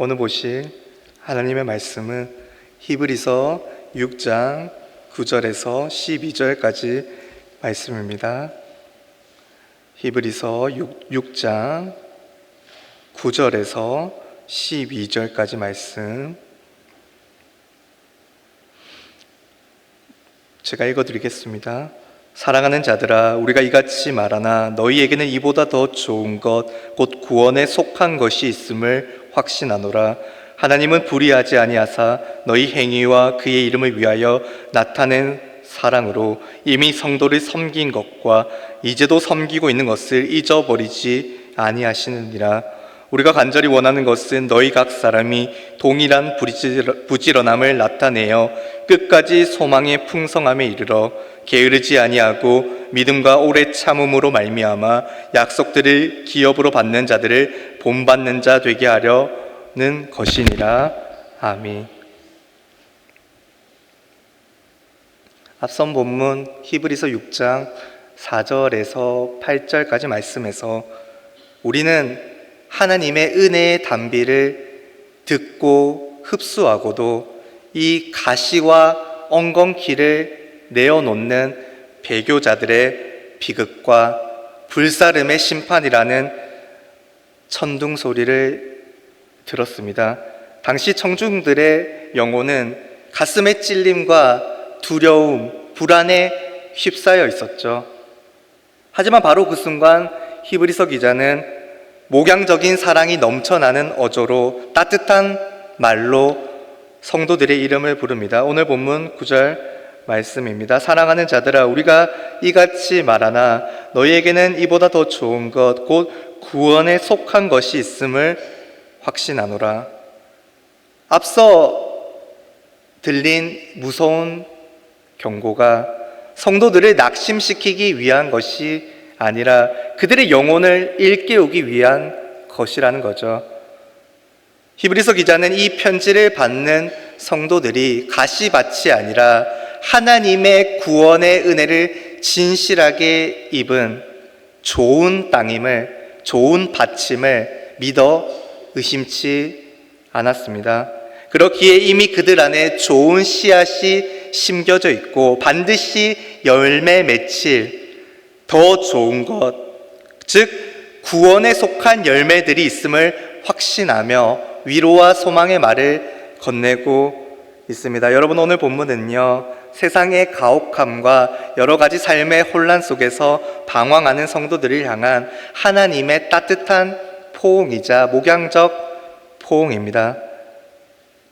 오늘 보실 하나님의 말씀은 히브리서 6장 9절에서 12절까지 말씀입니다. 히브리서 6장 9절에서 12절까지 말씀 제가 읽어드리겠습니다. 사랑하는 자들아, 우리가 이같이 말하나 너희에게는 이보다 더 좋은 것 곧 구원에 속한 것이 있음을 확신하노라. 하나님은 불의하지 아니하사 너희 행위와 그의 이름을 위하여 나타낸 사랑으로 이미 성도를 섬긴 것과 이제도 섬기고 있는 것을 잊어버리지 아니하시느니라. 우리가 간절히 원하는 것은 너희 각 사람이 동일한 부지런함을 나타내어 끝까지 소망의 풍성함에 이르러 게으르지 아니하고 믿음과 오래 참음으로 말미암아 약속들을 기업으로 받는 자들을 본받는 자 되게 하려는 것이니라. 아멘. 앞선 본문 히브리서 6장 4절에서 8절까지 말씀에서 우리는 하나님의 은혜의 단비를 듣고 흡수하고도 이 가시와 엉겅퀴를 내어놓는 배교자들의 비극과 불사름의 심판이라는 천둥 소리를 들었습니다. 당시 청중들의 영혼은 가슴의 찔림과 두려움, 불안에 휩싸여 있었죠. 하지만 바로 그 순간 히브리서 기자는 목양적인 사랑이 넘쳐나는 어조로 따뜻한 말로 성도들의 이름을 부릅니다. 오늘 본문 9절 말씀입니다. 사랑하는 자들아, 우리가 이같이 말하나 너희에게는 이보다 더 좋은 것 곧 구원에 속한 것이 있음을 확신하노라. 앞서 들린 무서운 경고가 성도들을 낙심시키기 위한 것이 아니라 그들의 영혼을 일깨우기 위한 것이라는 거죠. 히브리서 기자는 이 편지를 받는 성도들이 가시밭이 아니라 하나님의 구원의 은혜를 진실하게 입은 좋은 땅임을, 좋은 밭임을 믿어 의심치 않았습니다. 그렇기에 이미 그들 안에 좋은 씨앗이 심겨져 있고 반드시 열매 맺힐 더 좋은 것, 즉 구원에 속한 열매들이 있음을 확신하며 위로와 소망의 말을 건네고 있습니다. 여러분, 오늘 본문은요, 세상의 가혹함과 여러 가지 삶의 혼란 속에서 방황하는 성도들을 향한 하나님의 따뜻한 포옹이자 목양적 포옹입니다.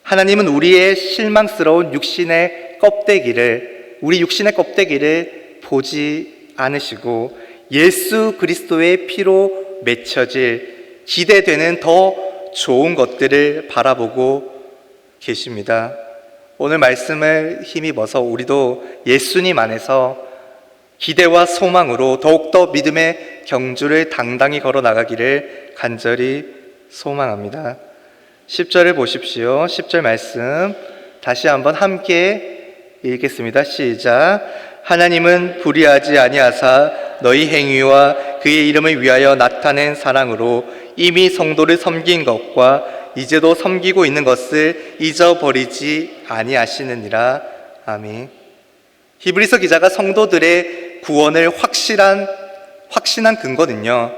하나님은 우리의 실망스러운 우리 육신의 껍데기를 보지 않으시고 예수 그리스도의 피로 맺혀질 기대되는 더 좋은 것들을 바라보고 계십니다. 오늘 말씀을 힘입어서 우리도 예수님 안에서 기대와 소망으로 더욱더 믿음의 경주를 당당히 걸어 나가기를 간절히 소망합니다. 10절을 보십시오. 10절 말씀 다시 한번 함께 읽겠습니다. 시작. 하나님은 불의하지 아니하사 너희 행위와 그의 이름을 위하여 나타낸 사랑으로 이미 성도를 섬긴 것과 이제도 섬기고 있는 것을 잊어버리지 아니하시느니라. 아멘. 히브리서 기자가 성도들의 구원을 확신한 근거는요,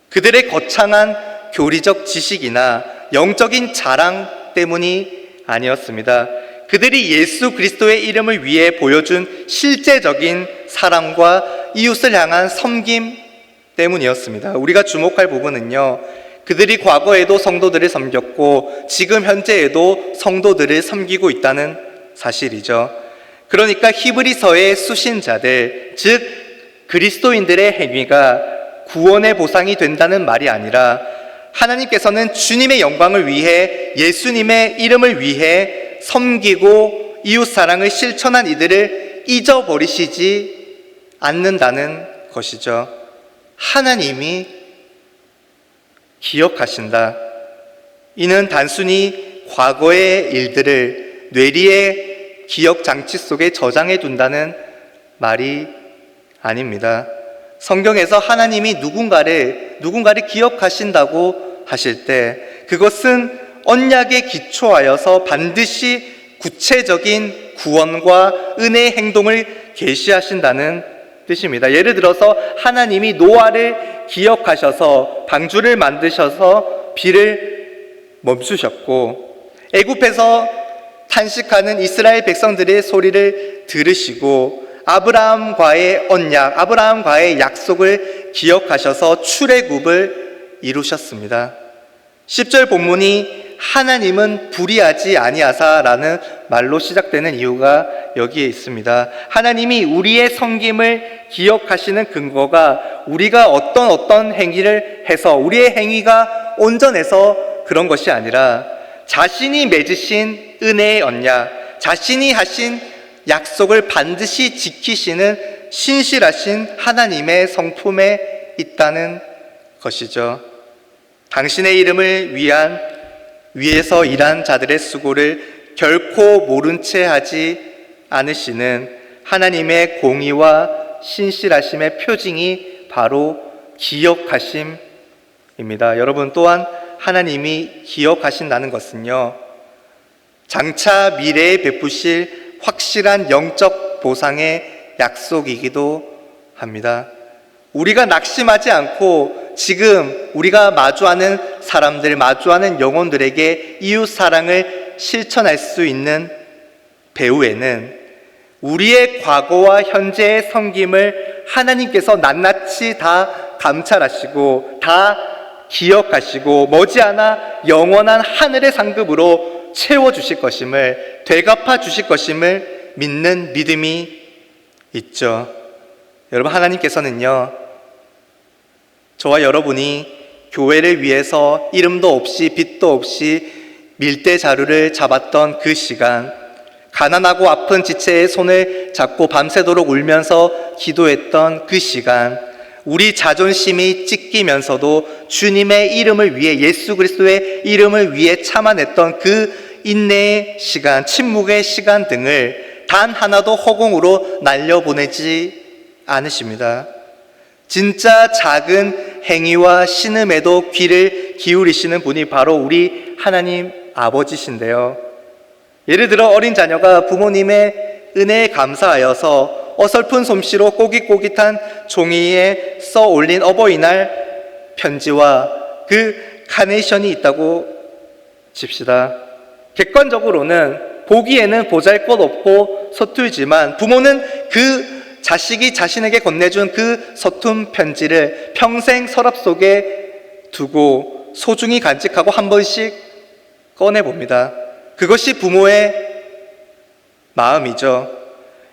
그들의 거창한 교리적 지식이나 영적인 자랑 때문이 아니었습니다. 그들이 예수 그리스도의 이름을 위해 보여준 실제적인 사랑과 이웃을 향한 섬김 때문이었습니다. 우리가 주목할 부분은요, 그들이 과거에도 성도들을 섬겼고 지금 현재에도 성도들을 섬기고 있다는 사실이죠. 그러니까 히브리서의 수신자들, 즉 그리스도인들의 행위가 구원의 보상이 된다는 말이 아니라 하나님께서는 주님의 영광을 위해 예수님의 이름을 위해 섬기고 이웃 사랑을 실천한 이들을 잊어버리시지 않는다는 것이죠. 하나님이 기억하신다. 이는 단순히 과거의 일들을 뇌리의 기억 장치 속에 저장해 둔다는 말이 아닙니다. 성경에서 하나님이 누군가를 기억하신다고 하실 때 그것은 언약에 기초하여서 반드시 구체적인 구원과 은혜의 행동을 계시하신다는 뜻입니다. 예를 들어서 하나님이 노아를 기억하셔서 방주를 만드셔서 비를 멈추셨고, 애굽에서 탄식하는 이스라엘 백성들의 소리를 들으시고, 아브라함과의 언약, 아브라함과의 약속을 기억하셔서 출애굽을 이루셨습니다. 10절 본문이 하나님은 불의하지 아니하사라는 말로 시작되는 이유가 여기에 있습니다. 하나님이 우리의 섬김을 기억하시는 근거가 우리가 어떤 행위를 해서 우리의 행위가 온전해서 그런 것이 아니라 자신이 맺으신 은혜의 언약, 자신이 하신 약속을 반드시 지키시는 신실하신 하나님의 성품에 있다는 것이죠. 당신의 이름을 위해서 일한 자들의 수고를 결코 모른 채 하지 않으시는 하나님의 공의와 신실하심의 표징이 바로 기억하심입니다. 여러분, 또한 하나님이 기억하신다는 것은요, 장차 미래에 베푸실 확실한 영적 보상의 약속이기도 합니다. 우리가 낙심하지 않고 지금 우리가 마주하는 사람들, 마주하는 영혼들에게 이웃 사랑을 실천할 수 있는 배후에는 우리의 과거와 현재의 섬김을 하나님께서 낱낱이 다 감찰하시고 다 기억하시고 머지않아 영원한 하늘의 상급으로 채워주실 것임을, 되갚아 주실 것임을 믿는 믿음이 있죠. 여러분, 하나님께서는요, 저와 여러분이 교회를 위해서 이름도 없이 빛도 없이 밀대 자루를 잡았던 그 시간, 가난하고 아픈 지체의 손을 잡고 밤새도록 울면서 기도했던 그 시간, 우리 자존심이 찢기면서도 주님의 이름을 위해, 예수 그리스도의 이름을 위해 참아냈던 그 인내의 시간, 침묵의 시간 등을 단 하나도 허공으로 날려보내지 않으십니다. 진짜 작은 행위와 신음에도 귀를 기울이시는 분이 바로 우리 하나님 아버지신데요. 예를 들어 어린 자녀가 부모님의 은혜에 감사하여서 어설픈 솜씨로 꼬깃꼬깃한 종이에 써 올린 어버이날 편지와 그 카네이션이 있다고 칩시다. 객관적으로는 보기에는 보잘것없고 서툴지만 부모는 그 자식이 자신에게 건네준 그 서툰 편지를 평생 서랍 속에 두고 소중히 간직하고 한 번씩 꺼내봅니다. 그것이 부모의 마음이죠.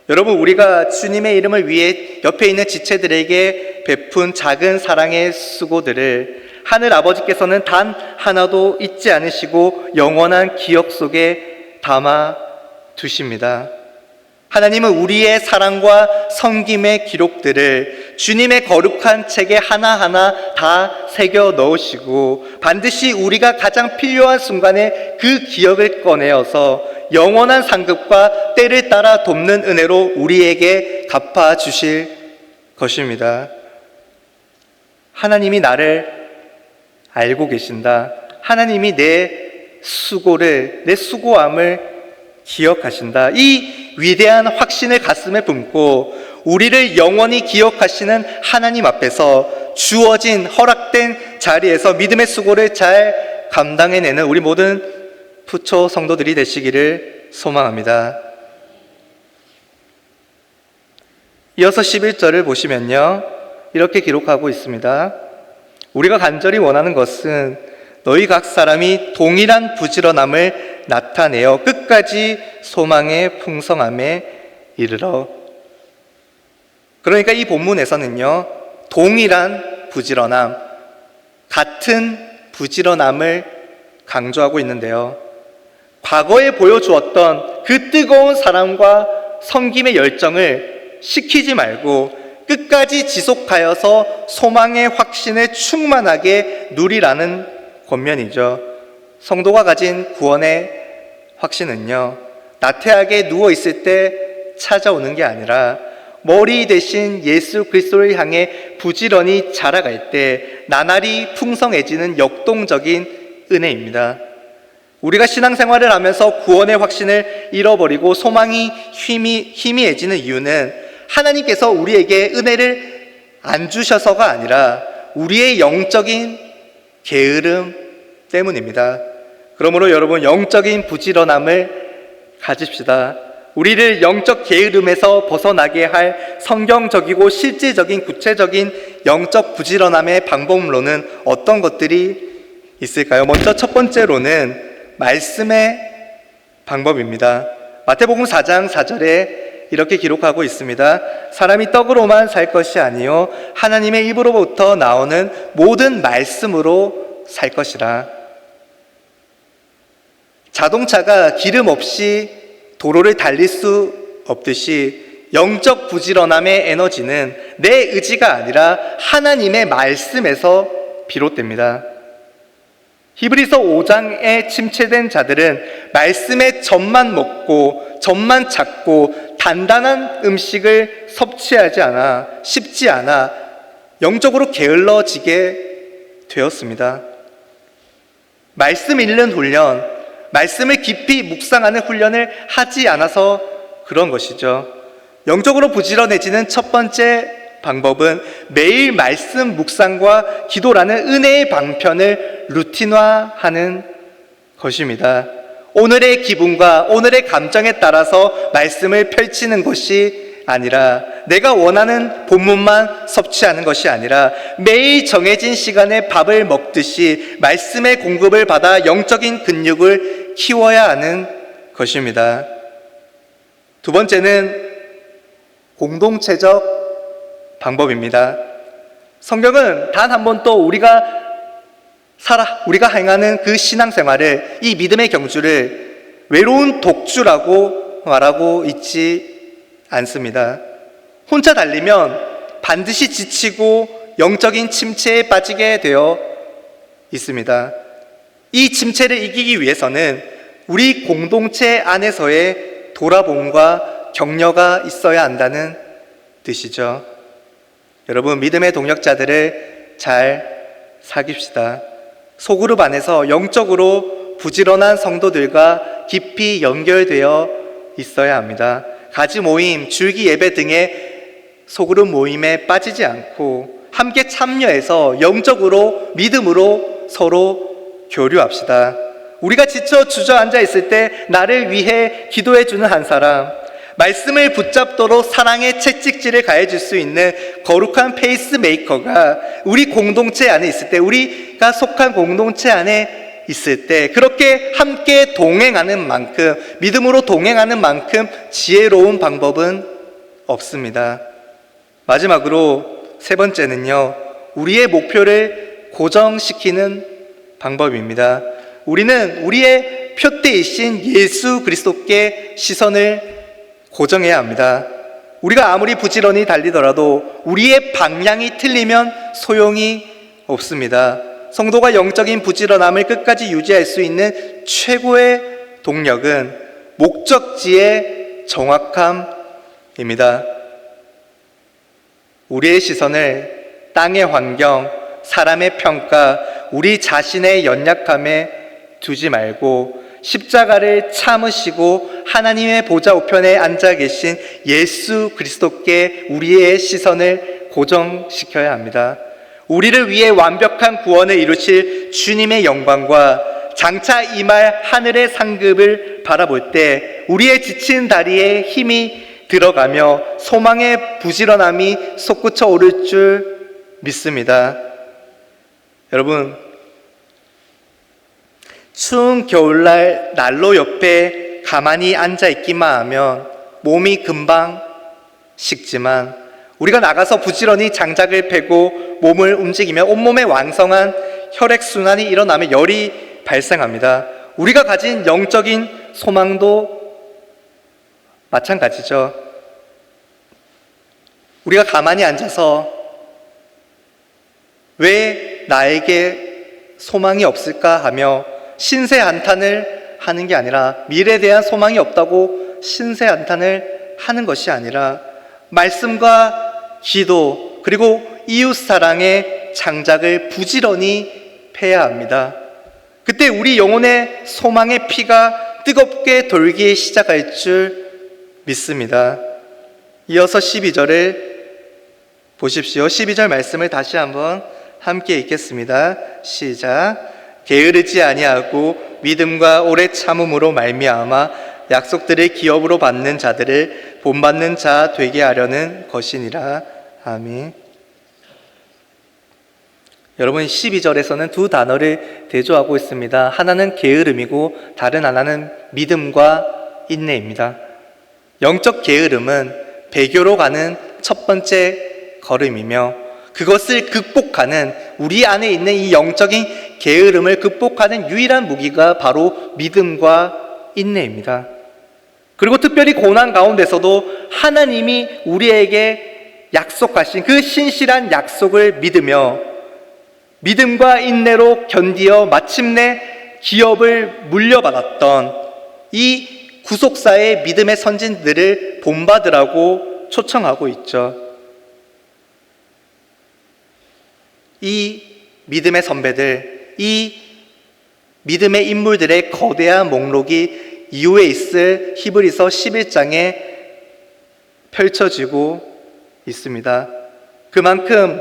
여러분, 우리가 주님의 이름을 위해 옆에 있는 지체들에게 베푼 작은 사랑의 수고들을 하늘 아버지께서는 단 하나도 잊지 않으시고 영원한 기억 속에 담아 두십니다. 하나님은 우리의 사랑과 섬김의 기록들을 주님의 거룩한 책에 하나하나 다 새겨 넣으시고 반드시 우리가 가장 필요한 순간에 그 기억을 꺼내어서 영원한 상급과 때를 따라 돕는 은혜로 우리에게 갚아주실 것입니다. 하나님이 나를 알고 계신다. 하나님이 내 수고를, 내 수고함을 기억하신다. 이 위대한 확신을 가슴에 품고 우리를 영원히 기억하시는 하나님 앞에서 주어진 허락된 자리에서 믿음의 수고를 잘 감당해내는 우리 모든 부초 성도들이 되시기를 소망합니다. 이어서 11절을 보시면요, 이렇게 기록하고 있습니다. 우리가 간절히 원하는 것은 너희 각 사람이 동일한 부지런함을 나타내어 끝까지 소망의 풍성함에 이르러. 그러니까 이 본문에서는요, 동일한 부지런함, 같은 부지런함을 강조하고 있는데요, 과거에 보여주었던 그 뜨거운 사랑과 섬김의 열정을 식히지 말고 끝까지 지속하여서 소망의 확신을 충만하게 누리라는 권면이죠. 성도가 가진 구원의 확신은요, 나태하게 누워있을 때 찾아오는 게 아니라 머리 대신 예수 그리스도를 향해 부지런히 자라갈 때 나날이 풍성해지는 역동적인 은혜입니다. 우리가 신앙생활을 하면서 구원의 확신을 잃어버리고 소망이 희미해지는 이유는 하나님께서 우리에게 은혜를 안 주셔서가 아니라 우리의 영적인 게으름 때문입니다. 그러므로 여러분, 영적인 부지런함을 가집시다. 우리를 영적 게으름에서 벗어나게 할 성경적이고 실질적인 구체적인 영적 부지런함의 방법론은 어떤 것들이 있을까요? 먼저 첫 번째로는 말씀의 방법입니다. 마태복음 4장 4절에 이렇게 기록하고 있습니다. 사람이 떡으로만 살 것이 아니요 하나님의 입으로부터 나오는 모든 말씀으로 살 것이라. 자동차가 기름 없이 도로를 달릴 수 없듯이 영적 부지런함의 에너지는 내 의지가 아니라 하나님의 말씀에서 비롯됩니다. 히브리서 5장에 침체된 자들은 말씀의 젖만 먹고 젖만 찾고 단단한 음식을 섭취하지 않아 쉽지 않아 영적으로 게을러지게 되었습니다. 말씀 읽는 훈련, 말씀을 깊이 묵상하는 훈련을 하지 않아서 그런 것이죠. 영적으로 부지런해지는 첫 번째 방법은 매일 말씀 묵상과 기도라는 은혜의 방편을 루틴화하는 것입니다. 오늘의 기분과 오늘의 감정에 따라서 말씀을 펼치는 것이 아니라, 내가 원하는 본문만 섭취하는 것이 아니라 매일 정해진 시간에 밥을 먹듯이 말씀의 공급을 받아 영적인 근육을 키워야 하는 것입니다. 두 번째는 공동체적 방법입니다. 성경은 단 한 번도 우리가 행하는 그 신앙생활을, 이 믿음의 경주를 외로운 독주라고 말하고 있지 않습니다. 혼자 달리면 반드시 지치고 영적인 침체에 빠지게 되어 있습니다. 이 침체를 이기기 위해서는 우리 공동체 안에서의 돌아봄과 격려가 있어야 한다는 뜻이죠. 여러분, 믿음의 동역자들을 잘 사귀읍시다. 소그룹 안에서 영적으로 부지런한 성도들과 깊이 연결되어 있어야 합니다. 가지 모임, 줄기 예배 등의 소그룹 모임에 빠지지 않고 함께 참여해서 영적으로, 믿음으로 서로 교류합시다. 우리가 지쳐 주저앉아 있을 때 나를 위해 기도해주는 한 사람, 말씀을 붙잡도록 사랑의 채찍질을 가해줄 수 있는 거룩한 페이스메이커가 우리 공동체 안에 있을 때, 우리가 속한 공동체 안에 있을 때, 그렇게 함께 동행하는 만큼, 믿음으로 동행하는 만큼 지혜로운 방법은 없습니다. 마지막으로 세 번째는요, 우리의 목표를 고정시키는 방법입니다. 우리는 우리의 표대이신 예수 그리스도께 시선을 고정해야 합니다. 우리가 아무리 부지런히 달리더라도 우리의 방향이 틀리면 소용이 없습니다. 성도가 영적인 부지런함을 끝까지 유지할 수 있는 최고의 동력은 목적지의 정확함입니다. 우리의 시선을 땅의 환경, 사람의 평가, 우리 자신의 연약함에 두지 말고 십자가를 참으시고 하나님의 보좌 우편에 앉아 계신 예수 그리스도께 우리의 시선을 고정시켜야 합니다. 우리를 위해 완벽한 구원을 이루실 주님의 영광과 장차 임할 하늘의 상급을 바라볼 때 우리의 지친 다리에 힘이 들어가며 소망의 부지런함이 솟구쳐 오를 줄 믿습니다. 여러분, 추운 겨울날 난로 옆에 가만히 앉아있기만 하면 몸이 금방 식지만, 우리가 나가서 부지런히 장작을 패고 몸을 움직이며 온몸에 왕성한 혈액순환이 일어나며 열이 발생합니다. 우리가 가진 영적인 소망도 마찬가지죠. 우리가 가만히 앉아서 왜 나에게 소망이 없을까 하며 신세 한탄을 하는 게 아니라, 미래에 대한 소망이 없다고 신세 한탄을 하는 것이 아니라 말씀과 기도 그리고 이웃 사랑의 장작을 부지런히 패야 합니다. 그때 우리 영혼의 소망의 피가 뜨겁게 돌기 시작할 줄 믿습니다. 이어서 12절을 보십시오. 12절 말씀을 다시 한번 함께 읽겠습니다. 시작. 게으르지 아니하고 믿음과 오래 참음으로 말미암아 약속들을 기업으로 받는 자들을 본받는 자 되게 하려는 것이니라. 아멘. 여러분, 12절에서는 두 단어를 대조하고 있습니다. 하나는 게으름이고 다른 하나는 믿음과 인내입니다. 영적 게으름은 배교로 가는 첫 번째 걸음이며, 그것을 극복하는, 우리 안에 있는 이 영적인 게으름을 극복하는 유일한 무기가 바로 믿음과 인내입니다. 그리고 특별히 고난 가운데서도 하나님이 우리에게 약속하신 그 신실한 약속을 믿으며 믿음과 인내로 견디어 마침내 기업을 물려받았던 이 구속사의 믿음의 선진들을 본받으라고 초청하고 있죠. 이 믿음의 선배들, 이 믿음의 인물들의 거대한 목록이 이후에 있을 히브리서 11장에 펼쳐지고 있습니다. 그만큼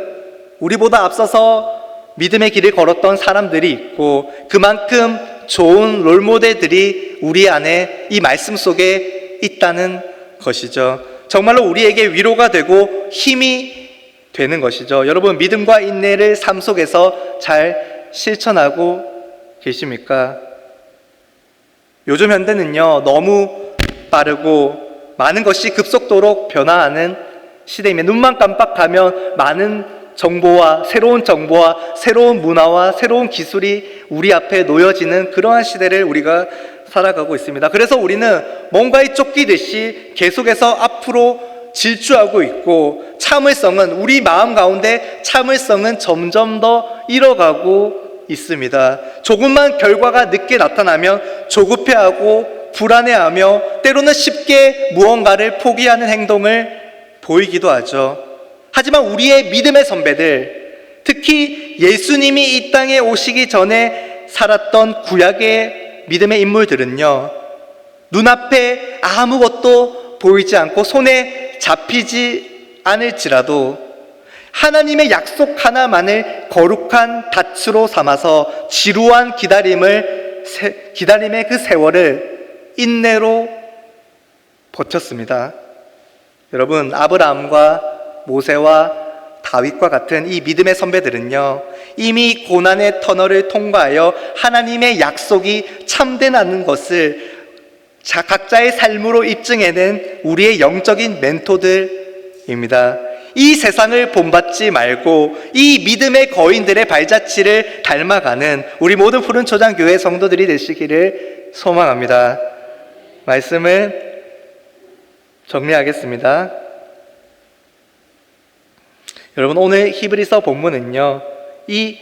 우리보다 앞서서 믿음의 길을 걸었던 사람들이 있고, 그만큼 좋은 롤모델들이 우리 안에 이 말씀 속에 있다는 것이죠. 정말로 우리에게 위로가 되고 힘이 되는 것이죠. 여러분, 믿음과 인내를 삶 속에서 잘 실천하고 계십니까? 요즘 현대는요, 너무 빠르고 많은 것이 급속도로 변화하는 시대이며, 눈만 깜빡하면 많은 정보와 새로운 문화와 새로운 기술이 우리 앞에 놓여지는 그러한 시대를 우리가 살아가고 있습니다. 그래서 우리는 뭔가에 쫓기듯이 계속해서 앞으로 질주하고 있고, 우리 마음 가운데 참을성은 점점 더 잃어가고 있습니다. 조금만 결과가 늦게 나타나면 조급해하고 불안해하며 때로는 쉽게 무언가를 포기하는 행동을 보이기도 하죠. 하지만 우리의 믿음의 선배들, 특히 예수님이 이 땅에 오시기 전에 살았던 구약의 믿음의 인물들은요, 눈앞에 아무것도 보이지 않고 손에 잡히지 않을지라도 하나님의 약속 하나만을 거룩한 닻으로 삼아서 지루한 기다림의 그 세월을 인내로 버텼습니다. 여러분, 아브라함과 모세와 다윗과 같은 이 믿음의 선배들은요, 이미 고난의 터널을 통과하여 하나님의 약속이 참되다는 것을 각자의 삶으로 입증해낸 우리의 영적인 멘토들입니다. 이 세상을 본받지 말고 이 믿음의 거인들의 발자취를 닮아가는 우리 모든 푸른 초장교회 성도들이 되시기를 소망합니다. 말씀을 정리하겠습니다. 여러분, 오늘 히브리서 본문은요, 이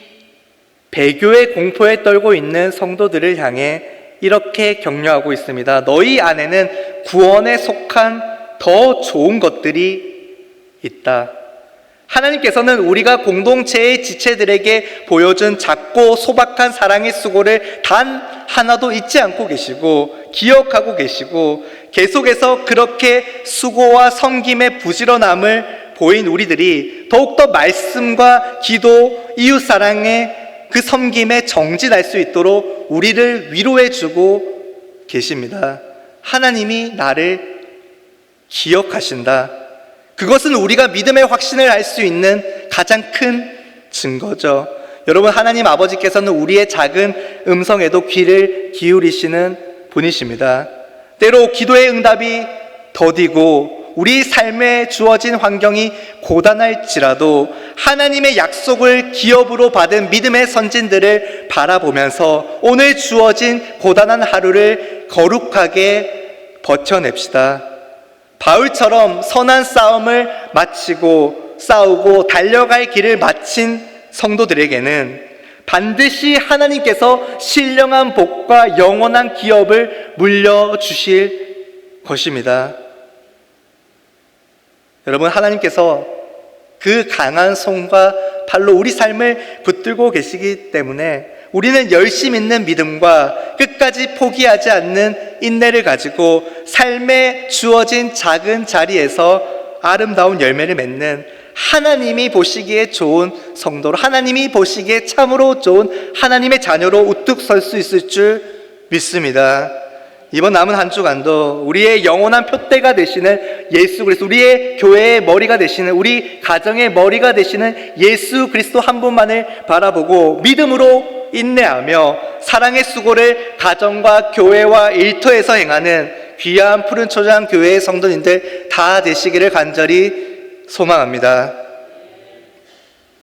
배교의 공포에 떨고 있는 성도들을 향해 이렇게 격려하고 있습니다. 너희 안에는 구원에 속한 더 좋은 것들이 있다. 하나님께서는 우리가 공동체의 지체들에게 보여준 작고 소박한 사랑의 수고를 단 하나도 잊지 않고 계시고 기억하고 계시고, 계속해서 그렇게 수고와 섬김의 부지런함을 보인 우리들이 더욱더 말씀과 기도, 이웃사랑의 그 섬김에 정진할 수 있도록 우리를 위로해주고 계십니다. 하나님이 나를 기억하신다. 그것은 우리가 믿음의 확신을 할 수 있는 가장 큰 증거죠. 여러분, 하나님 아버지께서는 우리의 작은 음성에도 귀를 기울이시는 분이십니다. 때로 기도의 응답이 더디고 우리 삶에 주어진 환경이 고단할지라도 하나님의 약속을 기업으로 받은 믿음의 선진들을 바라보면서 오늘 주어진 고단한 하루를 거룩하게 버텨냅시다. 바울처럼 선한 싸움을 마치고 싸우고 달려갈 길을 마친 성도들에게는 반드시 하나님께서 신령한 복과 영원한 기업을 물려주실 것입니다. 여러분, 하나님께서 그 강한 손과 팔로 우리 삶을 붙들고 계시기 때문에 우리는 열심 있는 믿음과 끝까지 포기하지 않는 인내를 가지고 삶에 주어진 작은 자리에서 아름다운 열매를 맺는 하나님이 보시기에 좋은 성도로, 하나님이 보시기에 참으로 좋은 하나님의 자녀로 우뚝 설 수 있을 줄 믿습니다. 이번 남은 한 주간도 우리의 영원한 표대가 되시는 예수 그리스도, 우리의 교회의 머리가 되시는, 우리 가정의 머리가 되시는 예수 그리스도 한 분만을 바라보고 믿음으로 인내하며 사랑의 수고를 가정과 교회와 일터에서 행하는 귀한 푸른 초장 교회의 성도님들 다 되시기를 간절히 소망합니다.